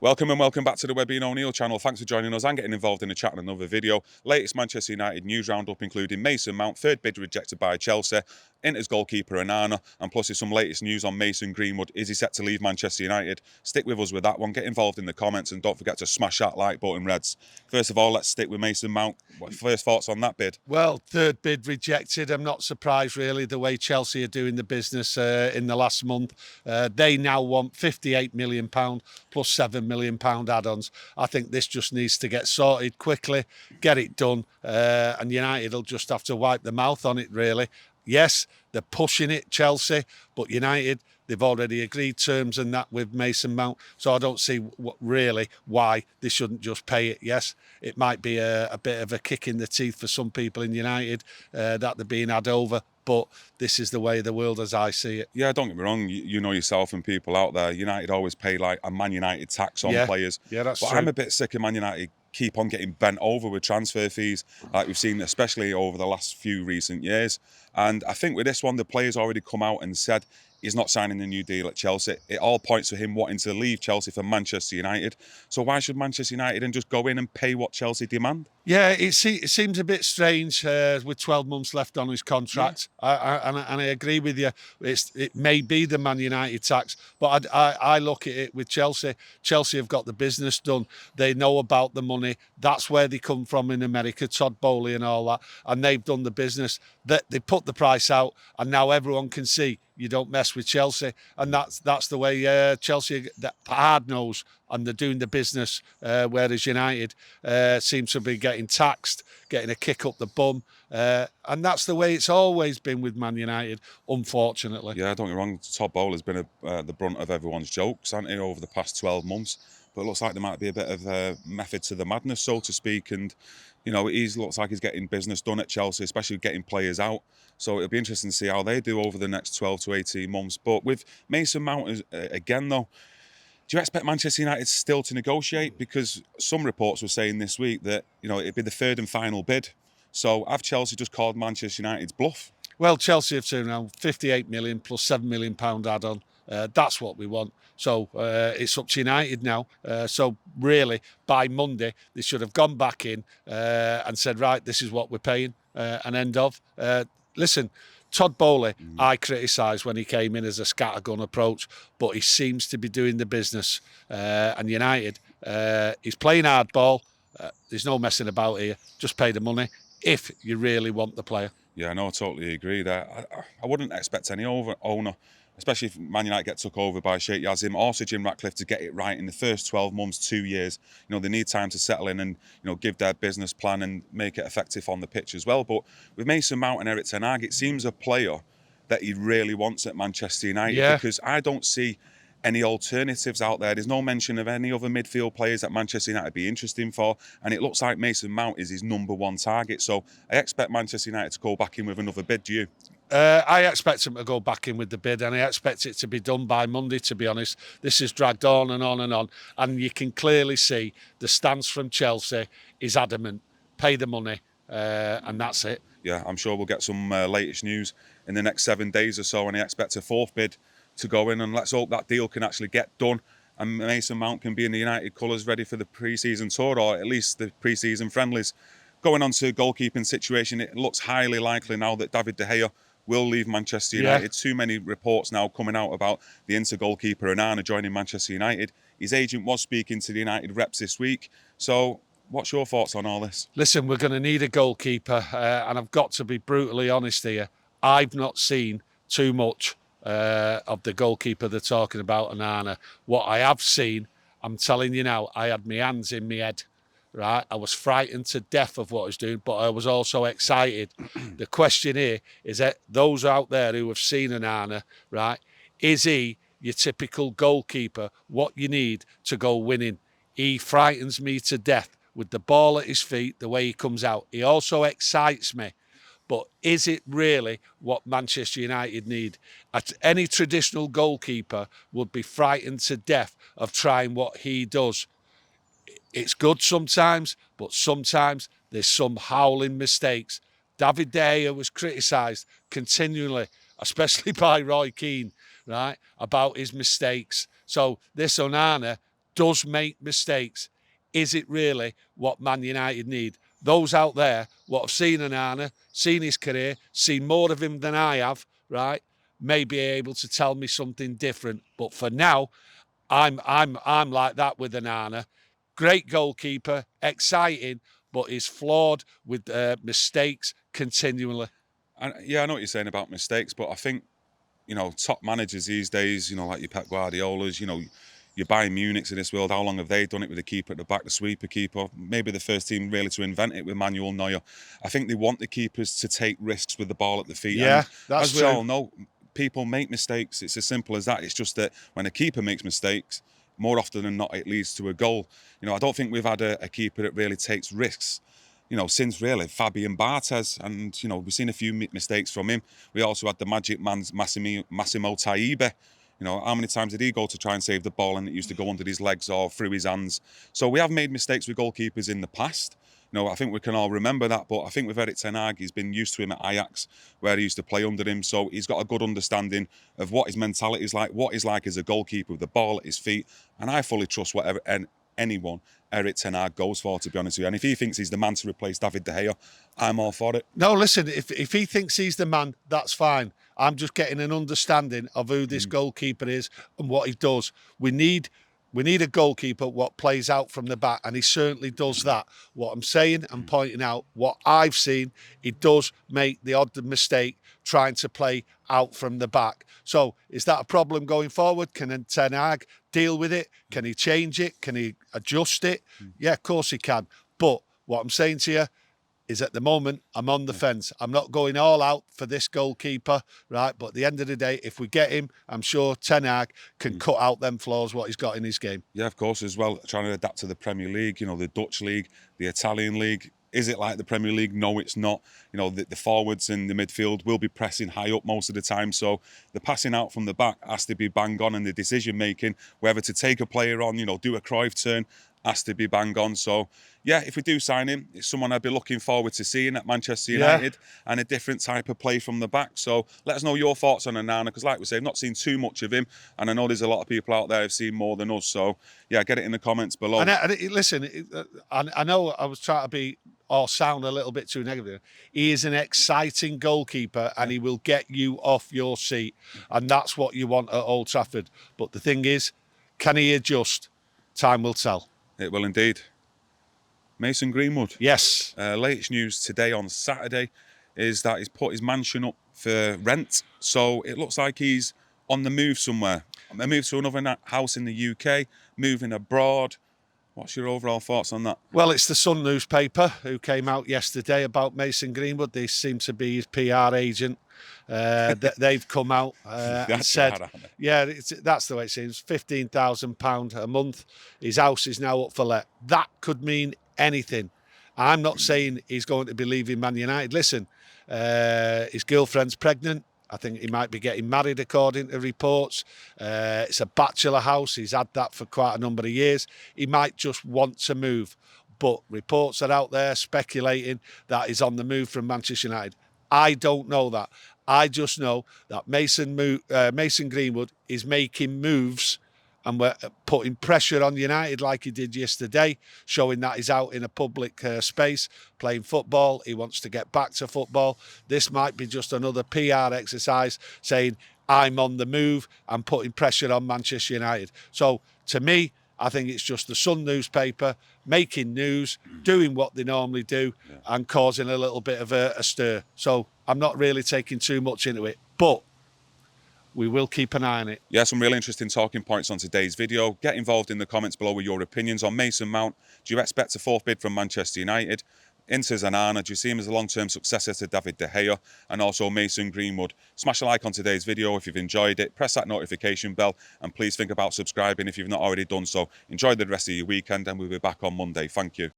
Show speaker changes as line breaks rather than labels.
Welcome and welcome back to the Webby O'Neill channel. Thanks for joining us and getting involved in the chat and another video. Latest Manchester United news roundup including Mason Mount, third bid rejected by Chelsea, Inter's goalkeeper Onana, and plus there's some latest news on Mason Greenwood. Is he set to leave Manchester United? Stick with us with that one. Get involved in the comments and don't forget to smash that like button, Reds. First of all, let's stick with Mason Mount. What first thoughts on that bid?
Well, third bid rejected. I'm not surprised really the way Chelsea are doing the business in the last month. They now want £58 million plus £7 million add-ons. I think this just needs to get sorted quickly, get it done, and United will just have to wipe their mouth on it really. Yes, they're pushing it, Chelsea, but United, they've already agreed terms and that with Mason Mount. So I don't see really why they shouldn't just pay it. Yes, it might be a bit of a kick in the teeth for some people in United that they're being had over. But this is the way of the world as I see it.
Yeah, don't get me wrong. You know yourself and people out there, United always pay like a Man United tax on players.
Yeah, that's
true. I'm a bit sick of Man United keep on getting bent over with transfer fees like we've seen, especially over the last few recent years. And I think with this one, the player's already come out and said he's not signing a new deal at Chelsea. It all points to him wanting to leave Chelsea for Manchester United. So why should Manchester United and just go in and pay what Chelsea demand?
Yeah, it seems a bit strange with 12 months left on his contract. Yeah. And I agree with you. It may be the Man United tax, but I look at it with Chelsea. Chelsea have got the business done. They know about the money. That's where they come from in America, Todd Bowley and all that. And they've done the business. They put the price out, and now everyone can see you don't mess with Chelsea. And that's the way Chelsea hard nose, and they're doing the business, whereas United seems to be getting taxed, getting a kick up the bum. And that's the way it's always been with Man United, unfortunately.
Yeah, don't get me wrong, Todd Bowler's been the brunt of everyone's jokes, hasn't he, over the past 12 months. But it looks like there might be a bit of a method to the madness, so to speak. And, you know, it looks like he's getting business done at Chelsea, especially getting players out. So it'll be interesting to see how they do over the next 12 to 18 months. But with Mason Mount, again, though, do you expect Manchester United still to negotiate? Because some reports were saying this week that, you know, it'd be the third and final bid. So have Chelsea just called Manchester United's bluff?
Well, Chelsea have turned around £58 million plus £7 million add-on. That's what we want. So it's up to United now. So really, by Monday, they should have gone back in and said, right, this is what we're paying, and end of. Listen, Todd Bowley, I criticised when he came in as a scattergun approach, but he seems to be doing the business. And United, he's playing hardball. There's no messing about here. Just pay the money if you really want the player.
Yeah, no, I totally agree there. I wouldn't expect any owner, especially if Man United get took over by Sheikh Yazim or Sir Jim Ratcliffe, to get it right in the first 12 months, 2 years. You know, they need time to settle in and, you know, give their business plan and make it effective on the pitch as well. But with Mason Mount and Erik ten Hag, it seems a player that he really wants at Manchester United, because I don't see any alternatives out there. There's no mention of any other midfield players that Manchester United would be interested for, and it looks like Mason Mount is his #1 target. So I expect Manchester United to go back in with another bid. Do you?
I expect him to go back in with the bid, and I expect it to be done by Monday, to be honest. This has dragged on and on and on, and you can clearly see the stance from Chelsea is adamant. Pay the money, and that's it.
Yeah, I'm sure we'll get some latest news in the next 7 days or so, and I expect a fourth bid to go in, and let's hope that deal can actually get done and Mason Mount can be in the United colours ready for the pre-season tour, or at least the pre-season friendlies. Going on to goalkeeping situation, it looks highly likely now that David De Gea will leave Manchester United. Too many reports now coming out about the Inter goalkeeper Onana joining Manchester United. His agent was speaking to the United reps this week. So what's your thoughts on all this?
Listen, we're going to need a goalkeeper, and I've got to be brutally honest here. I've not seen too much of the goalkeeper they're talking about, Onana. What I have seen, I'm telling you now, I had my hands in my head, right? I was frightened to death of what I was doing, but I was also excited. The question here is that those out there who have seen Onana, right, is he your typical goalkeeper, what you need to go winning? He frightens me to death with the ball at his feet, the way he comes out. He also excites me. But is it really what Manchester United need? Any traditional goalkeeper would be frightened to death of trying what he does. It's good sometimes, but sometimes there's some howling mistakes. David De Gea was criticised continually, especially by Roy Keane, right, about his mistakes. So this Onana does make mistakes, is it really what Man United need? Those out there what have seen Onana, seen his career, seen more of him than I have, right, may be able to tell me something different. But for now, I'm like that with Onana. Great goalkeeper, exciting, but is flawed with mistakes continually.
And yeah, I know what you're saying about mistakes, but I think, top managers these days, like your Pep Guardiolas, your Bayern Munichs in this world, how long have they done it with the keeper at the back, the sweeper keeper? Maybe the first team really to invent it with Manuel Neuer. I think they want the keepers to take risks with the ball at the feet.
Yeah,
and
that's
as we
true.
all know, people make mistakes. It's as simple as that. It's just that when a keeper makes mistakes, more often than not, it leads to a goal. I don't think we've had a keeper that really takes risks, since really Fabian Barthez. And, we've seen a few mistakes from him. We also had the magic man's Massimo Taibe. How many times did he go to try and save the ball and it used to go under his legs or through his hands? So we have made mistakes with goalkeepers in the past. I think we can all remember that, but I think with Erik ten Hag, he's been used to him at Ajax, where he used to play under him, so he's got a good understanding of what his mentality is like, what he's like as a goalkeeper with the ball at his feet, and I fully trust whatever anyone Erik ten Hag goes for, to be honest with you. And if he thinks he's the man to replace David De Gea, I'm all for it.
No, listen, if he thinks he's the man, that's fine. I'm just getting an understanding of who this goalkeeper is and what he does. We need a goalkeeper what plays out from the back, and he certainly does that. What I'm saying and pointing out, what I've seen, he does make the odd mistake trying to play out from the back. So is that a problem going forward? Can Ten Hag deal with it? Can he change it? Can he adjust it? Yeah, of course he can. But what I'm saying to you is at the moment, I'm on the fence. I'm not going all out for this goalkeeper, right? But at the end of the day, if we get him, I'm sure Ten Hag can cut out them flaws, what he's got in his game.
Yeah, of course, as well, trying to adapt to the Premier League, the Dutch League, the Italian League. Is it like the Premier League? No, it's not. The forwards and the midfield will be pressing high up most of the time. So the passing out from the back has to be bang on, and the decision-making, whether to take a player on, do a Cruyff turn, has to be bang on. So, yeah, if we do sign him, it's someone I'd be looking forward to seeing at Manchester United, and a different type of play from the back. So let us know your thoughts on Onana, because like we say, I've not seen too much of him, and I know there's a lot of people out there who've seen more than us. So, yeah, get it in the comments below.
Listen, I know I was trying to be or sound a little bit too negative. He is an exciting goalkeeper, and he will get you off your seat, and that's what you want at Old Trafford. But the thing is, can he adjust? Time will tell.
It will indeed. Mason Greenwood.
Yes.
Latest news today on Saturday is that he's put his mansion up for rent. So it looks like he's on the move somewhere. A move to another house in the UK, moving abroad. What's your overall thoughts on that?
Well, it's the Sun newspaper who came out yesterday about Mason Greenwood. They seem to be his PR agent. They've come out and said, that's the way it seems, £15,000 a month. His house is now up for let. That could mean anything. I'm not saying he's going to be leaving Man United. Listen, his girlfriend's pregnant. I think he might be getting married, according to reports. It's a bachelor house. He's had that for quite a number of years. He might just want to move. But reports are out there speculating that he's on the move from Manchester United. I don't know that. I just know that Mason Greenwood is making moves, and we're putting pressure on United like he did yesterday, showing that he's out in a public space playing football. He wants to get back to football. This might be just another PR exercise saying, I'm on the move, and putting pressure on Manchester United. So to me, I think it's just the Sun newspaper making news, doing what they normally do, and causing a little bit of a stir. So I'm not really taking too much into it, but we will keep an eye on it.
Yeah, some really interesting talking points on today's video. Get involved in the comments below with your opinions on Mason Mount. Do you expect a fourth bid from Manchester United? Inter's Onana, do you see him as a long-term successor to David De Gea? And also Mason Greenwood. Smash a like on today's video if you've enjoyed it. Press that notification bell, and please think about subscribing if you've not already done so. Enjoy the rest of your weekend, and we'll be back on Monday. Thank you.